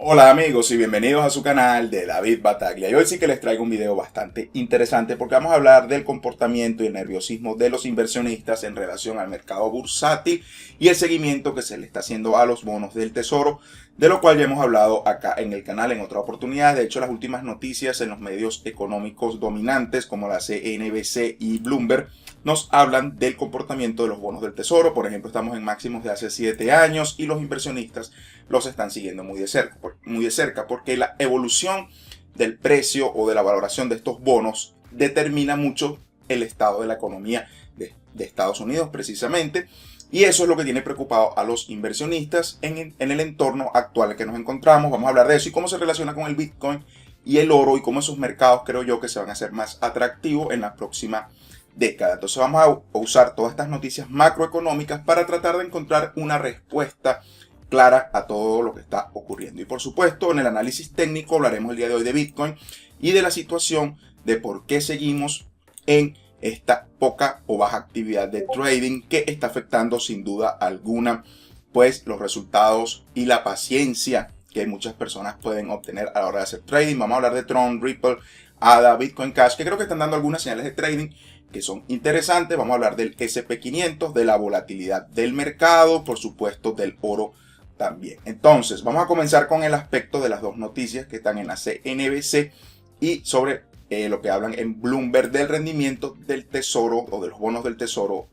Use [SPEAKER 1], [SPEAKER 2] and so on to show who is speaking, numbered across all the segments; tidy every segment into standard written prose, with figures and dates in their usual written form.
[SPEAKER 1] Hola amigos y bienvenidos a su canal de David Battaglia. Y hoy sí que les traigo un video bastante interesante porque vamos a hablar del comportamiento y el nerviosismo de los inversionistas en relación al mercado bursátil y el seguimiento que se le está haciendo a los bonos del tesoro, de lo cual ya hemos hablado acá en el canal en otra oportunidad. De hecho, las últimas noticias en los medios económicos dominantes como la CNBC y Bloomberg nos hablan del comportamiento de los bonos del tesoro. Por ejemplo, estamos en máximos de hace 7 años y los inversionistas los están siguiendo muy de cerca porque la evolución del precio o de la valoración de estos bonos determina mucho el estado de la economía de Estados Unidos precisamente, y eso es lo que tiene preocupado a los inversionistas en el entorno actual en que nos encontramos. Vamos a hablar de eso y cómo se relaciona con el Bitcoin y el oro y cómo esos mercados creo yo que se van a hacer más atractivos en la próxima década. Entonces vamos a usar todas estas noticias macroeconómicas para tratar de encontrar una respuesta clara a todo lo que está ocurriendo. Y por supuesto, en el análisis técnico hablaremos el día de hoy de Bitcoin y de la situación de por qué seguimos en esta poca o baja actividad de trading que está afectando sin duda alguna pues los resultados y la paciencia que muchas personas pueden obtener a la hora de hacer trading. Vamos a hablar de Tron, Ripple, ADA, Bitcoin Cash, que creo que están dando algunas señales de trading que son interesantes. Vamos a hablar del SP500, de la volatilidad del mercado, por supuesto del oro también. Entonces, vamos a comenzar con el aspecto de las dos noticias que están en la CNBC y sobre lo que hablan en Bloomberg del rendimiento del tesoro o de los bonos del tesoro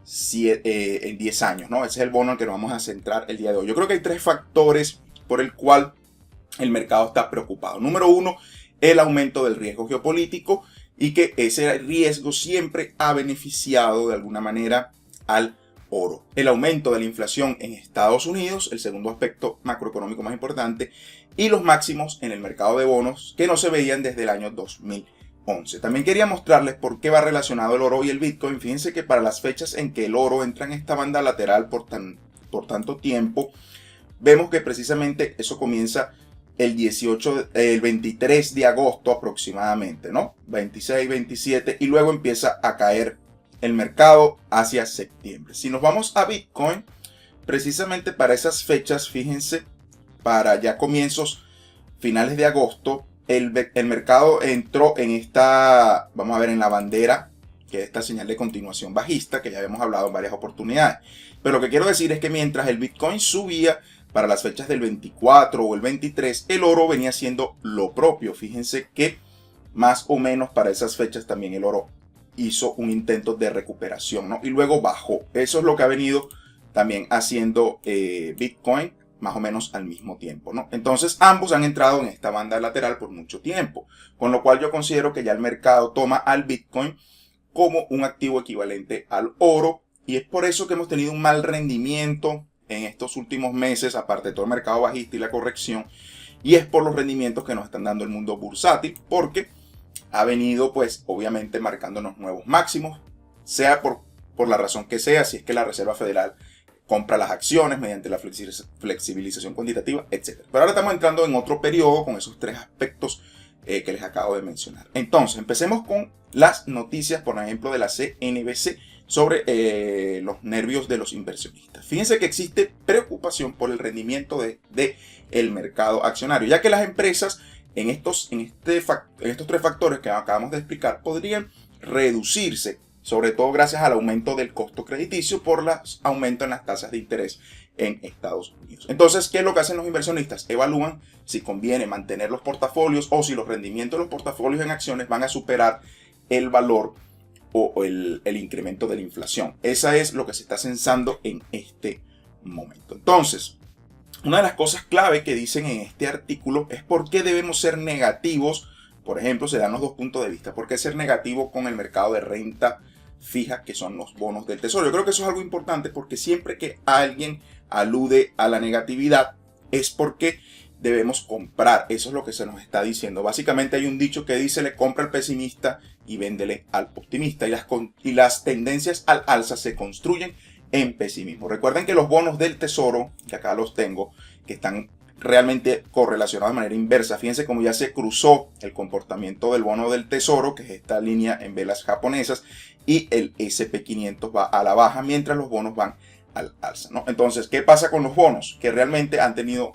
[SPEAKER 1] en 10 años, ¿no? Ese es el bono en el que nos vamos a centrar el día de hoy. Yo creo que hay 3 factores por el cual el mercado está preocupado. Número 1, el aumento del riesgo geopolítico y que ese riesgo siempre ha beneficiado de alguna manera al oro. El aumento de la inflación en Estados Unidos, el segundo aspecto macroeconómico más importante, y los máximos en el mercado de bonos que no se veían desde el año 2011. También quería mostrarles por qué va relacionado el oro y el Bitcoin. Fíjense que para las fechas en que el oro entra en esta banda lateral por tanto tiempo, vemos que precisamente eso comienza el 23 de agosto aproximadamente, ¿no? 26, 27, y luego empieza a caer el mercado hacia septiembre. Si nos vamos a Bitcoin, precisamente para esas fechas, fíjense, para ya comienzos, finales de agosto, el mercado entró en esta, vamos a ver, en la bandera, que es esta señal de continuación bajista, que ya habíamos hablado en varias oportunidades. Pero lo que quiero decir es que mientras el Bitcoin subía para las fechas del 24 o el 23, el oro venía haciendo lo propio. Fíjense que más o menos para esas fechas también el oro hizo un intento de recuperación, ¿no? Y luego bajó. Eso es lo que ha venido también haciendo Bitcoin más o menos al mismo tiempo, ¿no? Entonces ambos han entrado en esta banda lateral por mucho tiempo, con lo cual yo considero que ya el mercado toma al Bitcoin como un activo equivalente al oro, y es por eso que hemos tenido un mal rendimiento en estos últimos meses, aparte de todo el mercado bajista y la corrección, y es por los rendimientos que nos están dando el mundo bursátil, porque ha venido pues obviamente marcándonos nuevos máximos, sea por la razón que sea, si es que la Reserva Federal compra las acciones mediante la flexibilización cuantitativa, etc. Pero ahora estamos entrando en otro periodo con esos 3 aspectos que les acabo de mencionar. Entonces, empecemos con las noticias, por ejemplo, de la CNBC sobre los nervios de los inversionistas. Fíjense que existe preocupación por el rendimiento del mercado accionario, ya que las empresas en estos 3 factores que acabamos de explicar podrían reducirse, sobre todo gracias al aumento del costo crediticio por el aumento en las tasas de interés en Estados Unidos. Entonces, ¿qué es lo que hacen los inversionistas? Evalúan si conviene mantener los portafolios o si los rendimientos de los portafolios en acciones van a superar el valor o el incremento de la inflación. Esa es lo que se está censando en este momento. Entonces, una de las cosas clave que dicen en este artículo es por qué debemos ser negativos. Por ejemplo, se dan los 2 puntos de vista. ¿Por qué ser negativo con el mercado de renta fija, que son los bonos del tesoro? Yo creo que eso es algo importante porque siempre que alguien alude a la negatividad es porque debemos comprar. Eso es lo que se nos está diciendo. Básicamente hay un dicho que dice: le compra al pesimista y véndele al optimista. Y las tendencias al alza se construyen en pesimismo. Recuerden que los bonos del tesoro, que acá los tengo, que están realmente correlacionados de manera inversa. Fíjense cómo ya se cruzó el comportamiento del bono del tesoro, que es esta línea en velas japonesas, y el SP500 va a la baja mientras los bonos van al alza, ¿no? Entonces, ¿qué pasa con los bonos? Que realmente han tenido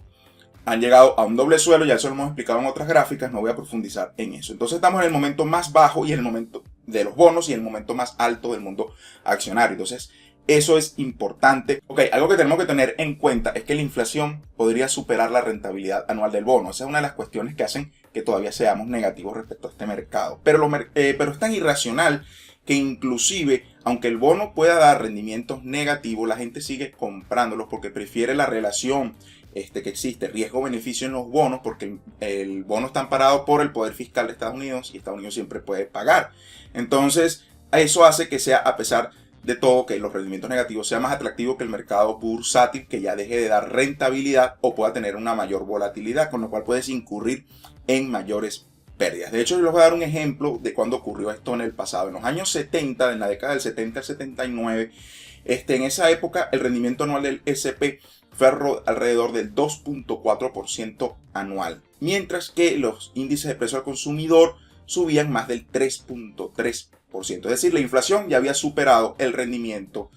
[SPEAKER 1] han llegado a un doble suelo, ya eso lo hemos explicado en otras gráficas, no voy a profundizar en eso. Entonces estamos en el momento más bajo y en el momento de los bonos y el momento más alto del mundo accionario. Entonces eso es importante. Ok, algo que tenemos que tener en cuenta es que la inflación podría superar la rentabilidad anual del bono. Esa es una de las cuestiones que hacen que todavía seamos negativos respecto a este mercado. Pero es tan irracional que inclusive, aunque el bono pueda dar rendimientos negativos, la gente sigue comprándolos porque prefiere la relación que existe, riesgo-beneficio en los bonos, porque el bono está amparado por el poder fiscal de Estados Unidos y Estados Unidos siempre puede pagar. Entonces, eso hace que sea, a pesar de todo, que los rendimientos negativos sea más atractivo que el mercado bursátil, que ya deje de dar rentabilidad o pueda tener una mayor volatilidad, con lo cual puedes incurrir en mayores pérdidas. De hecho, yo les voy a dar un ejemplo de cuando ocurrió esto en el pasado. En los años 70, en la década del 70 al 79, en esa época el rendimiento anual del S&P fue alrededor del 2.4% anual, mientras que los índices de precio al consumidor subían más del 3.3%. Es decir, la inflación ya había superado el rendimiento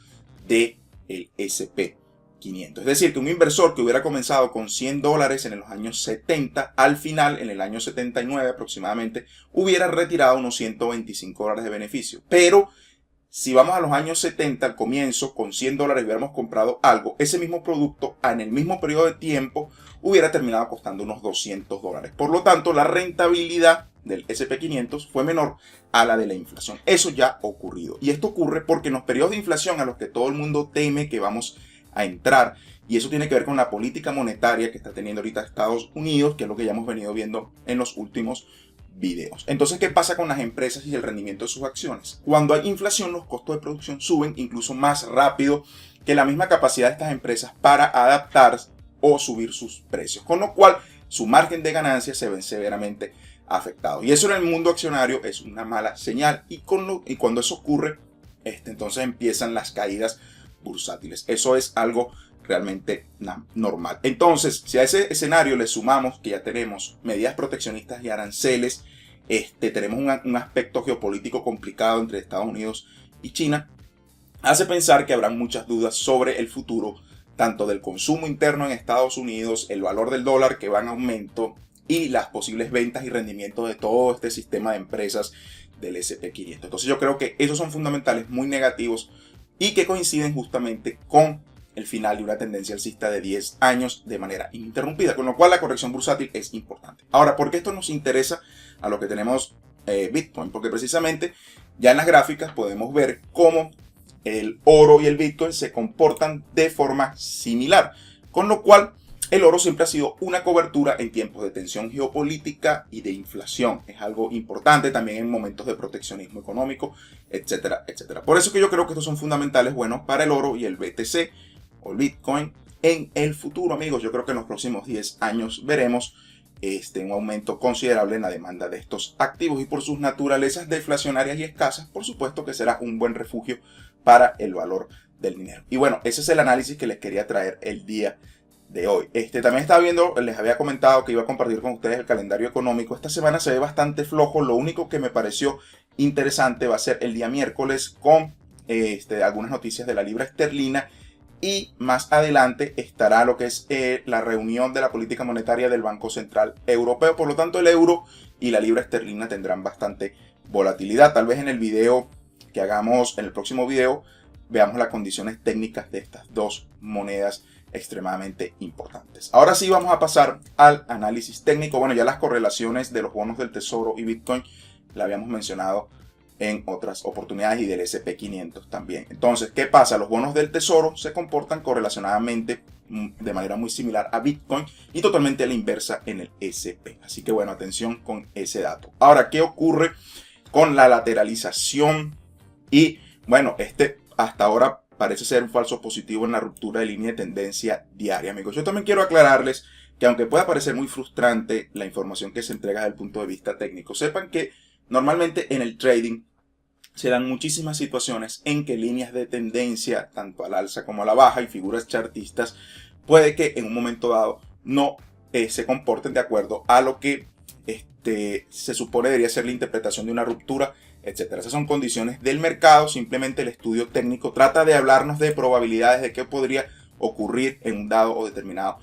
[SPEAKER 1] del S&P 500. Es decir, que un inversor que hubiera comenzado con $100 en los años 70, al final, en el año 79 aproximadamente, hubiera retirado unos $125 de beneficio. Pero si vamos a los años 70, al comienzo, con $100 hubiéramos comprado algo, ese mismo producto en el mismo periodo de tiempo hubiera terminado costando unos $200. Por lo tanto, la rentabilidad del S&P 500 fue menor a la de la inflación. Eso ya ha ocurrido. Y esto ocurre porque en los periodos de inflación a los que todo el mundo teme que vamos a entrar, y eso tiene que ver con la política monetaria que está teniendo ahorita Estados Unidos, que es lo que ya hemos venido viendo en los últimos videos. Entonces, ¿qué pasa con las empresas y el rendimiento de sus acciones? Cuando hay inflación, los costos de producción suben incluso más rápido que la misma capacidad de estas empresas para adaptar o subir sus precios, con lo cual su margen de ganancias se ven severamente afectados. Y eso en el mundo accionario es una mala señal, y cuando eso ocurre, entonces empiezan las caídas bursátiles. Eso es algo realmente normal. Entonces, si a ese escenario le sumamos que ya tenemos medidas proteccionistas y aranceles, tenemos un aspecto geopolítico complicado entre Estados Unidos y China, hace pensar que habrá muchas dudas sobre el futuro, tanto del consumo interno en Estados Unidos, el valor del dólar que va en aumento y las posibles ventas y rendimientos de todo este sistema de empresas del S&P 500. Entonces yo creo que esos son fundamentales muy negativos y que coinciden justamente con el final de una tendencia alcista de 10 años de manera ininterrumpida, con lo cual la corrección bursátil es importante. Ahora, ¿por qué esto nos interesa a lo que tenemos Bitcoin? Porque precisamente ya en las gráficas podemos ver cómo el oro y el Bitcoin se comportan de forma similar, con lo cual el oro siempre ha sido una cobertura en tiempos de tensión geopolítica y de inflación. Es algo importante también en momentos de proteccionismo económico, etcétera, etcétera. Por eso que yo creo que estos son fundamentales buenos para el oro y el BTC o el Bitcoin en el futuro, amigos. Yo creo que en los próximos 10 años veremos un aumento considerable en la demanda de estos activos, y por sus naturalezas deflacionarias y escasas, por supuesto que será un buen refugio para el valor del dinero. Y bueno, ese es el análisis que les quería traer el día de hoy. También estaba viendo, les había comentado que iba a compartir con ustedes el calendario económico. Esta semana se ve bastante flojo. Lo único que me pareció interesante va a ser el día miércoles con algunas noticias de la libra esterlina, y más adelante estará lo que es la reunión de la política monetaria del Banco Central Europeo. Por lo tanto, el euro y la libra esterlina tendrán bastante volatilidad. Tal vez en el video que hagamos, en el próximo video, veamos las condiciones técnicas de estas dos monedas extremadamente importantes. Ahora sí vamos a pasar al análisis técnico. Bueno, ya las correlaciones de los bonos del Tesoro y Bitcoin la habíamos mencionado en otras oportunidades, y del S&P 500 también. Entonces, ¿qué pasa? Los bonos del Tesoro se comportan correlacionadamente de manera muy similar a Bitcoin y totalmente a la inversa en el S&P. Así que bueno, atención con ese dato. Ahora, ¿qué ocurre con la lateralización? Y bueno, hasta ahora parece ser un falso positivo en la ruptura de línea de tendencia diaria, amigos. Yo también quiero aclararles que, aunque pueda parecer muy frustrante la información que se entrega desde el punto de vista técnico, sepan que normalmente en el trading se dan muchísimas situaciones en que líneas de tendencia, tanto al alza como a la baja, y figuras chartistas, puede que en un momento dado no se comporten de acuerdo a lo que se supone debería ser la interpretación de una ruptura, etcétera. Esas son condiciones del mercado. Simplemente el estudio técnico trata de hablarnos de probabilidades de qué podría ocurrir en un dado o determinado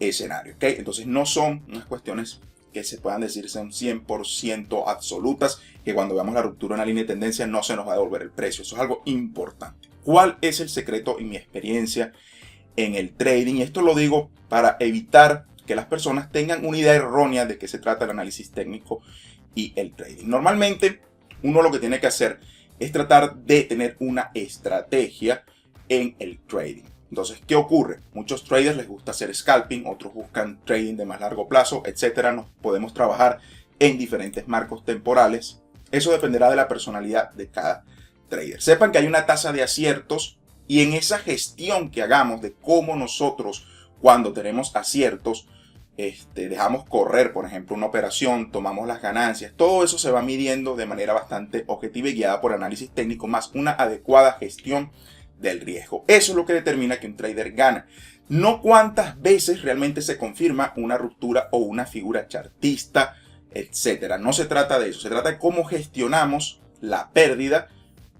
[SPEAKER 1] escenario, ¿ok? Entonces no son unas cuestiones que se puedan decir son 100% absolutas, que cuando veamos la ruptura en la línea de tendencia no se nos va a devolver el precio. Eso es algo importante. ¿Cuál es el secreto en mi experiencia en el trading? Y esto lo digo para evitar que las personas tengan una idea errónea de qué se trata el análisis técnico y el trading. Normalmente uno lo que tiene que hacer es tratar de tener una estrategia en el trading. Entonces, ¿qué ocurre? Muchos traders les gusta hacer scalping, otros buscan trading de más largo plazo, etcétera. Nos podemos trabajar en diferentes marcos temporales. Eso dependerá de la personalidad de cada trader. Sepan que hay una tasa de aciertos y en esa gestión que hagamos de cómo nosotros, cuando tenemos aciertos, dejamos correr, por ejemplo, una operación, tomamos las ganancias, todo eso se va midiendo de manera bastante objetiva y guiada por análisis técnico, más una adecuada gestión del riesgo. Eso es lo que determina que un trader gana. No cuántas veces realmente se confirma una ruptura o una figura chartista, etcétera. No se trata de eso. Se trata de cómo gestionamos la pérdida,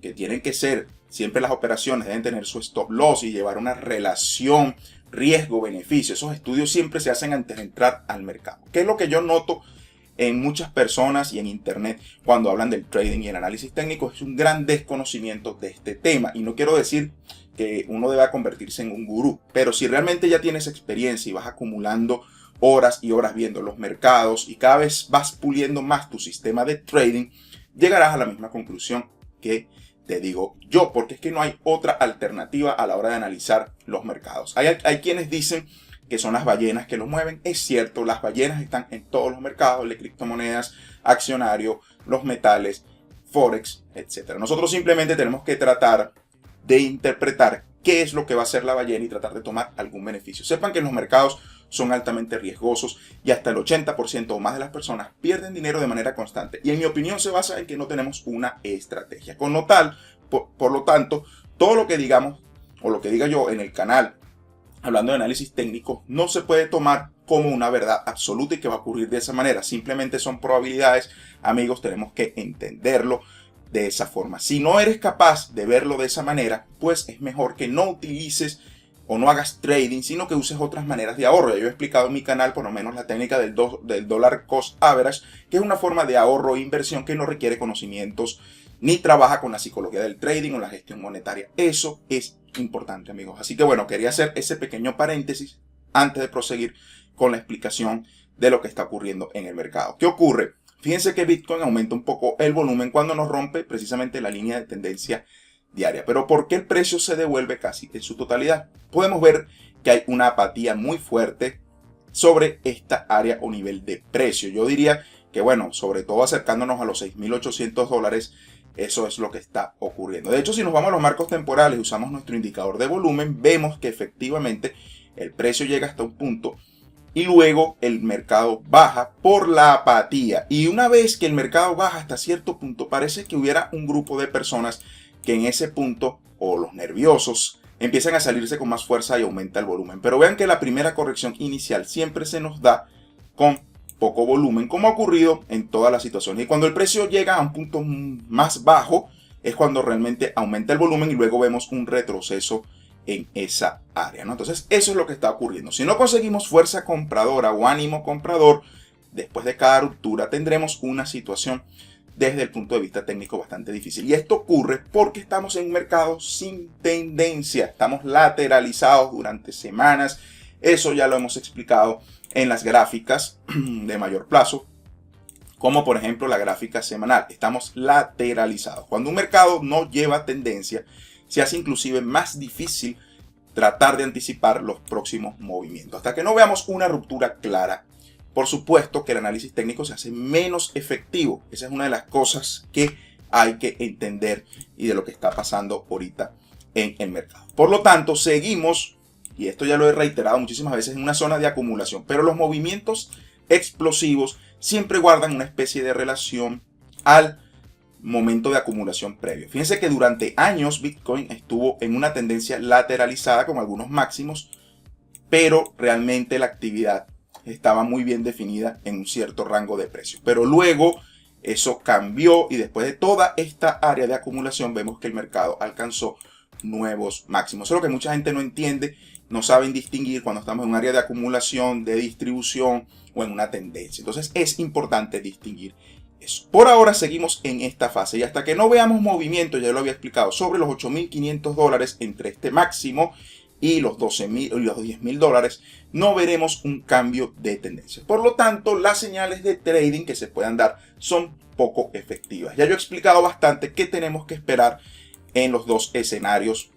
[SPEAKER 1] que tienen que ser, siempre las operaciones deben tener su stop loss y llevar una relación riesgo-beneficio. Esos estudios siempre se hacen antes de entrar al mercado. ¿Qué es lo que yo noto en muchas personas y en internet cuando hablan del trading y el análisis técnico? Es un gran desconocimiento de este tema, y no quiero decir que uno deba convertirse en un gurú, pero si realmente ya tienes experiencia y vas acumulando horas y horas viendo los mercados y cada vez vas puliendo más tu sistema de trading, llegarás a la misma conclusión que te digo yo, porque es que no hay otra alternativa a la hora de analizar los mercados. Hay quienes dicen que son las ballenas que los mueven. Es cierto, las ballenas están en todos los mercados de criptomonedas, accionario, los metales, forex, etc. Nosotros simplemente tenemos que tratar de interpretar qué es lo que va a hacer la ballena y tratar de tomar algún beneficio. Sepan que los mercados son altamente riesgosos y hasta el 80% o más de las personas pierden dinero de manera constante. Y en mi opinión se basa en que no tenemos una estrategia. Con lo tal, por lo tanto, todo lo que digamos o lo que diga yo en el canal, hablando de análisis técnico, no se puede tomar como una verdad absoluta y que va a ocurrir de esa manera. Simplemente son probabilidades. Amigos, tenemos que entenderlo de esa forma. Si no eres capaz de verlo de esa manera, pues es mejor que no utilices o no hagas trading, sino que uses otras maneras de ahorro. Ya yo he explicado en mi canal por lo menos la técnica del dollar cost average, que es una forma de ahorro e inversión que no requiere conocimientos ni trabaja con la psicología del trading o la gestión monetaria. Eso es importante, amigos. Así que bueno, quería hacer ese pequeño paréntesis antes de proseguir con la explicación de lo que está ocurriendo en el mercado. ¿Qué ocurre? Fíjense que Bitcoin aumenta un poco el volumen cuando nos rompe precisamente la línea de tendencia diaria. Pero ¿por qué el precio se devuelve casi en su totalidad? Podemos ver que hay una apatía muy fuerte sobre esta área o nivel de precio. Yo diría que, bueno, sobre todo acercándonos a los $6.800, eso es lo que está ocurriendo. De hecho, si nos vamos a los marcos temporales y usamos nuestro indicador de volumen, vemos que efectivamente el precio llega hasta un punto y luego el mercado baja por la apatía. Y una vez que el mercado baja hasta cierto punto, parece que hubiera un grupo de personas que en ese punto, o los nerviosos, empiezan a salirse con más fuerza y aumenta el volumen. Pero vean que la primera corrección inicial siempre se nos da con poco volumen, como ha ocurrido en todas las situaciones. Y cuando el precio llega a un punto más bajo, es cuando realmente aumenta el volumen y luego vemos un retroceso en esa área, ¿no? Entonces, eso es lo que está ocurriendo. Si no conseguimos fuerza compradora o ánimo comprador, después de cada ruptura tendremos una situación desde el punto de vista técnico bastante difícil. Y esto ocurre porque estamos en un mercado sin tendencia. Estamos lateralizados durante semanas. Eso ya lo hemos explicado en las gráficas de mayor plazo, como por ejemplo la gráfica semanal. Estamos lateralizados. Cuando un mercado no lleva tendencia, se hace inclusive más difícil tratar de anticipar los próximos movimientos. Hasta que no veamos una ruptura clara, por supuesto que el análisis técnico se hace menos efectivo. Esa es una de las cosas que hay que entender y de lo que está pasando ahorita en el mercado. Por lo tanto, seguimos, y esto ya lo he reiterado muchísimas veces, en una zona de acumulación. Pero los movimientos explosivos siempre guardan una especie de relación al momento de acumulación previo. Fíjense que durante años Bitcoin estuvo en una tendencia lateralizada con algunos máximos, pero realmente la actividad estaba muy bien definida en un cierto rango de precios. Pero luego eso cambió y después de toda esta área de acumulación vemos que el mercado alcanzó nuevos máximos. Eso es lo que mucha gente no entiende no saben distinguir cuando estamos en un área de acumulación, de distribución o en una tendencia. Entonces es importante distinguir eso. Por ahora seguimos en esta fase y hasta que no veamos movimiento, ya lo había explicado, sobre los $8.500 entre este máximo y los 12.000 y los $10.000, no veremos un cambio de tendencia. Por lo tanto, las señales de trading que se puedan dar son poco efectivas. Ya yo he explicado bastante qué tenemos que esperar en los dos escenarios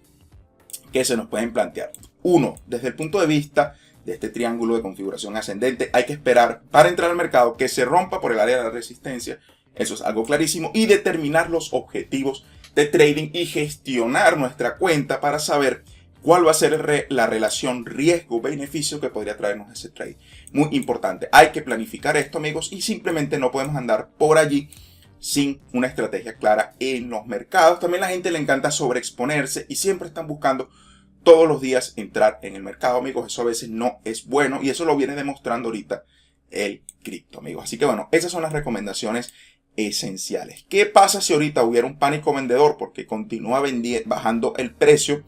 [SPEAKER 1] que se nos pueden plantear. Uno, desde el punto de vista de este triángulo de configuración ascendente, hay que esperar para entrar al mercado que se rompa por el área de la resistencia. Eso es algo clarísimo. Y determinar los objetivos de trading y gestionar nuestra cuenta para saber cuál va a ser la relación riesgo-beneficio que podría traernos ese trade. Muy importante. Hay que planificar esto, amigos, y simplemente no podemos andar por allí sin una estrategia clara en los mercados. También a la gente le encanta sobreexponerse y siempre están buscando todos los días entrar en el mercado, amigos. Eso a veces no es bueno y eso lo viene demostrando ahorita el cripto, amigos. Así que bueno, esas son las recomendaciones esenciales. ¿Qué pasa si ahorita hubiera un pánico vendedor porque continúa bajando el precio?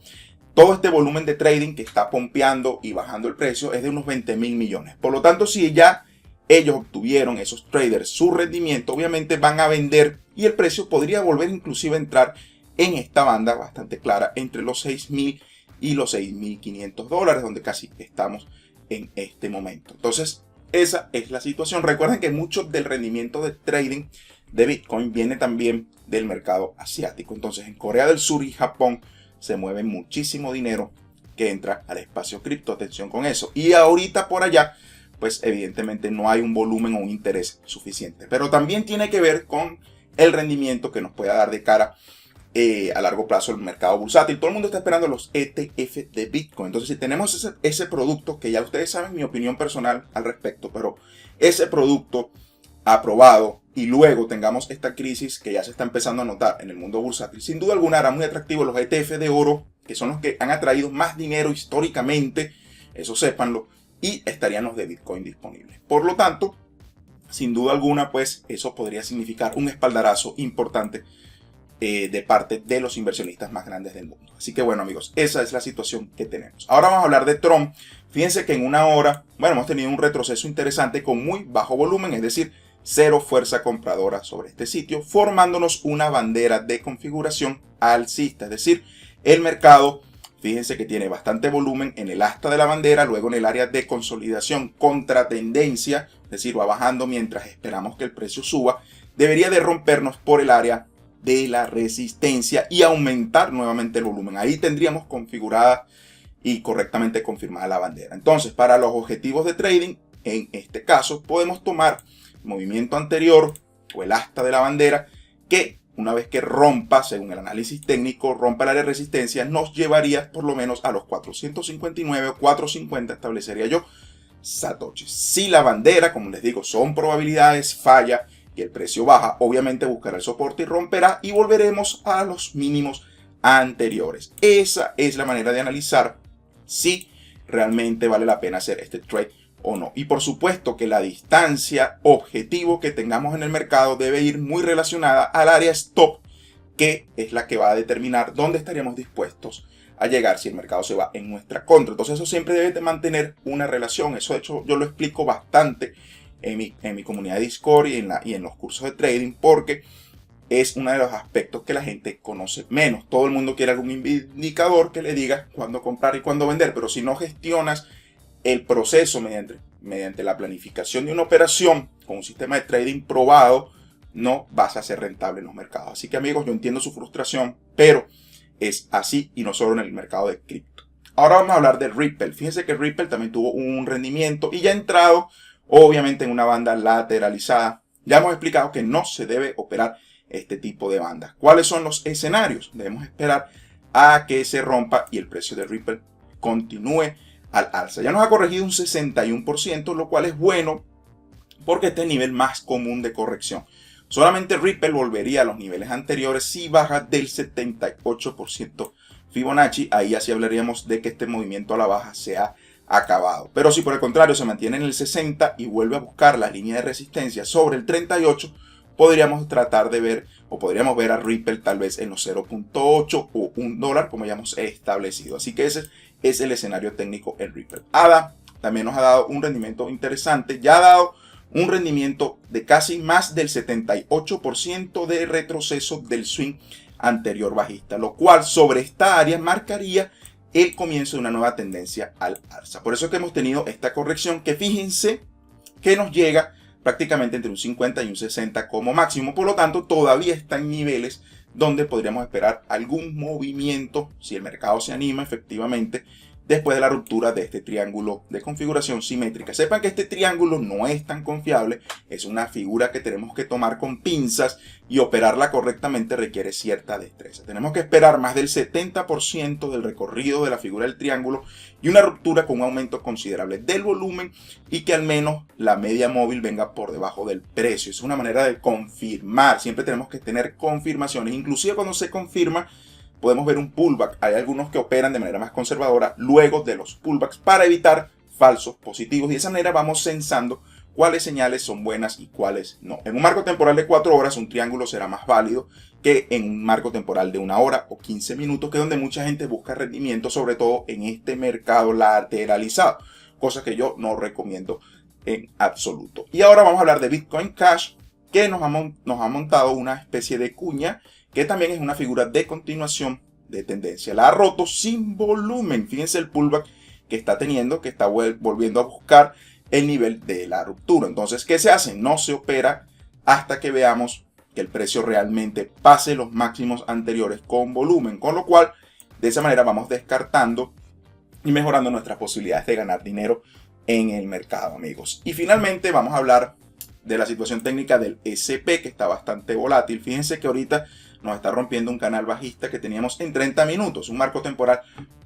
[SPEAKER 1] Todo este volumen de trading que está pompeando y bajando el precio es de unos 20.000 millones. Por lo tanto, si ya ellos obtuvieron, esos traders, su rendimiento, obviamente van a vender y el precio podría volver inclusive a entrar en esta banda bastante clara entre los 6.000 y los 6.500 donde casi estamos en este momento. Entonces, esa es la situación. Recuerden que mucho del rendimiento de trading de Bitcoin viene también del mercado asiático. Entonces, en Corea del Sur y Japón se mueve muchísimo dinero que entra al espacio cripto. Atención con eso. Y ahorita por allá, pues evidentemente no hay un volumen o un interés suficiente. Pero también tiene que ver con el rendimiento que nos pueda dar de cara a largo plazo el mercado bursátil. Todo el mundo está esperando los ETF de Bitcoin. Entonces, si tenemos ese producto, que ya ustedes saben mi opinión personal al respecto, pero ese producto aprobado y luego tengamos esta crisis que ya se está empezando a notar en el mundo bursátil, sin duda alguna hará muy atractivo los ETF de oro, que son los que han atraído más dinero históricamente, eso sépanlo, y estarían los de Bitcoin disponibles. Por lo tanto, sin duda alguna, pues eso podría significar un espaldarazo importante de parte de los inversionistas más grandes del mundo. Así que bueno, amigos, esa es la situación que tenemos. Ahora vamos a hablar de Trump. Fíjense que en una hora, bueno, hemos tenido un retroceso interesante con muy bajo volumen, es decir, cero fuerza compradora sobre este sitio, formándonos una bandera de configuración alcista. Es decir, el mercado, fíjense que tiene bastante volumen en el asta de la bandera, luego en el área de consolidación contra tendencia, es decir, va bajando mientras esperamos que el precio suba, debería de rompernos por el área de la resistencia y aumentar nuevamente el volumen. Ahí tendríamos configurada y correctamente confirmada la bandera. Entonces, para los objetivos de trading, en este caso, podemos tomar el movimiento anterior o el asta de la bandera, que una vez que rompa, según el análisis técnico, rompa el área de resistencia, nos llevaría por lo menos a los 459 o 450, establecería yo, satoshis. Si la bandera, como les digo, son probabilidades, falla y el precio baja, obviamente buscará el soporte y romperá y volveremos a los mínimos anteriores. Esa es la manera de analizar si realmente vale la pena hacer este trade o no. Y por supuesto que la distancia objetivo que tengamos en el mercado debe ir muy relacionada al área stop, que es la que va a determinar dónde estaríamos dispuestos a llegar si el mercado se va en nuestra contra. Entonces eso siempre debe de mantener una relación. Eso de hecho yo lo explico bastante en mi comunidad de Discord y en los cursos de trading, porque es uno de los aspectos que la gente conoce menos. Todo el mundo quiere algún indicador que le diga cuándo comprar y cuándo vender, pero si no gestionas el proceso mediante la planificación de una operación con un sistema de trading probado, no vas a ser rentable en los mercados. Así que amigos, yo entiendo su frustración, pero es así y no solo en el mercado de cripto. Ahora vamos a hablar de Ripple. Fíjense que Ripple también tuvo un rendimiento y ya ha entrado obviamente en una banda lateralizada. Ya hemos explicado que no se debe operar este tipo de bandas. ¿Cuáles son los escenarios? Debemos esperar a que se rompa y el precio de Ripple continúe al alza. Ya nos ha corregido un 61%, lo cual es bueno porque este es el nivel más común de corrección. Solamente Ripple volvería a los niveles anteriores si baja del 78% Fibonacci. Ahí así hablaríamos de que este movimiento a la baja se ha acabado. Pero si por el contrario se mantiene en el 60 y vuelve a buscar la línea de resistencia sobre el 38, podríamos tratar de ver o podríamos ver a Ripple tal vez en los 0.8 o $1 como ya hemos establecido. Así que ese es el escenario técnico en Ripple. ADA también nos ha dado un rendimiento interesante, ya ha dado un rendimiento de casi más del 78% de retroceso del swing anterior bajista, lo cual sobre esta área marcaría el comienzo de una nueva tendencia al alza. Por eso es que hemos tenido esta corrección que fíjense que nos llega prácticamente entre un 50 y un 60 como máximo. Por lo tanto, todavía está en niveles donde podríamos esperar algún movimiento si el mercado se anima efectivamente después de la ruptura de este triángulo de configuración simétrica. Sepan que este triángulo no es tan confiable, es una figura que tenemos que tomar con pinzas y operarla correctamente requiere cierta destreza. Tenemos que esperar más del 70% del recorrido de la figura del triángulo y una ruptura con un aumento considerable del volumen y que al menos la media móvil venga por debajo del precio. Es una manera de confirmar, siempre tenemos que tener confirmaciones, inclusive cuando se confirma podemos ver un pullback. Hay algunos que operan de manera más conservadora luego de los pullbacks para evitar falsos positivos. Y de esa manera vamos censando cuáles señales son buenas y cuáles no. En un marco temporal de 4 horas, un triángulo será más válido que en un marco temporal de 1 hora o 15 minutos, que es donde mucha gente busca rendimiento, sobre todo en este mercado lateralizado. Cosa que yo no recomiendo en absoluto. Y ahora vamos a hablar de Bitcoin Cash, que nos ha montado una especie de cuña que también es una figura de continuación de tendencia. La ha roto sin volumen. Fíjense el pullback que está teniendo, que está volviendo a buscar el nivel de la ruptura. Entonces, ¿qué se hace? No se opera hasta que veamos que el precio realmente pase los máximos anteriores con volumen. Con lo cual, de esa manera vamos descartando y mejorando nuestras posibilidades de ganar dinero en el mercado, amigos. Y finalmente vamos a hablar de la situación técnica del SP, que está bastante volátil. Fíjense que ahorita nos está rompiendo un canal bajista que teníamos en 30 minutos, un marco temporal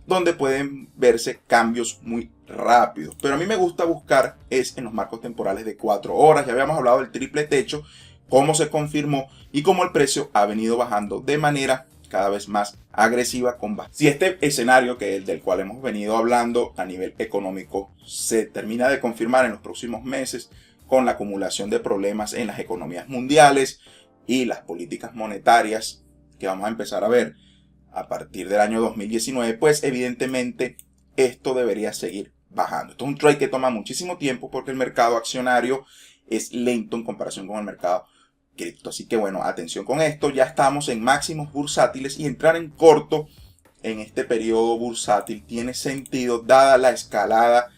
[SPEAKER 1] donde pueden verse cambios muy rápidos. Pero a mí me gusta buscar es en los marcos temporales de 4 horas. Ya habíamos hablado del triple techo, cómo se confirmó y cómo el precio ha venido bajando de manera cada vez más agresiva con base. Si este escenario, que es el del cual hemos venido hablando a nivel económico, se termina de confirmar en los próximos meses con la acumulación de problemas en las economías mundiales y las políticas monetarias que vamos a empezar a ver a partir del año 2019, pues evidentemente esto debería seguir bajando. Esto es un trade que toma muchísimo tiempo porque el mercado accionario es lento en comparación con el mercado cripto. Así que bueno, atención con esto, ya estamos en máximos bursátiles y entrar en corto en este periodo bursátil tiene sentido dada la escalada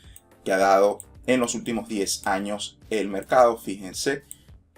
[SPEAKER 1] que ha dado en los últimos 10 años el mercado. Fíjense,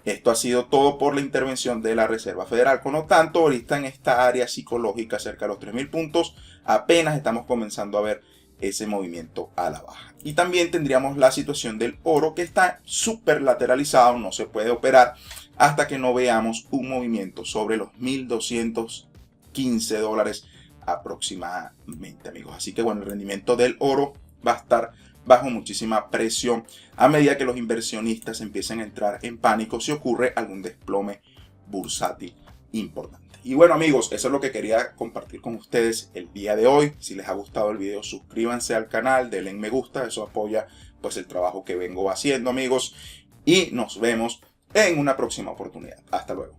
[SPEAKER 1] esto ha sido todo por la intervención de la Reserva Federal. Por lo tanto, ahorita en esta área psicológica cerca de los 3.000 puntos, apenas estamos comenzando a ver ese movimiento a la baja. Y también tendríamos la situación del oro, que está súper lateralizado, no se puede operar hasta que no veamos un movimiento sobre los $1.215 aproximadamente, amigos. Así que bueno, el rendimiento del oro va a estar bajo muchísima presión a medida que los inversionistas empiecen a entrar en pánico si ocurre algún desplome bursátil importante. Y bueno, amigos, eso es lo que quería compartir con ustedes el día de hoy. Si les ha gustado el video, suscríbanse al canal, denle me gusta, eso apoya pues el trabajo que vengo haciendo, amigos, y nos vemos en una próxima oportunidad. Hasta luego.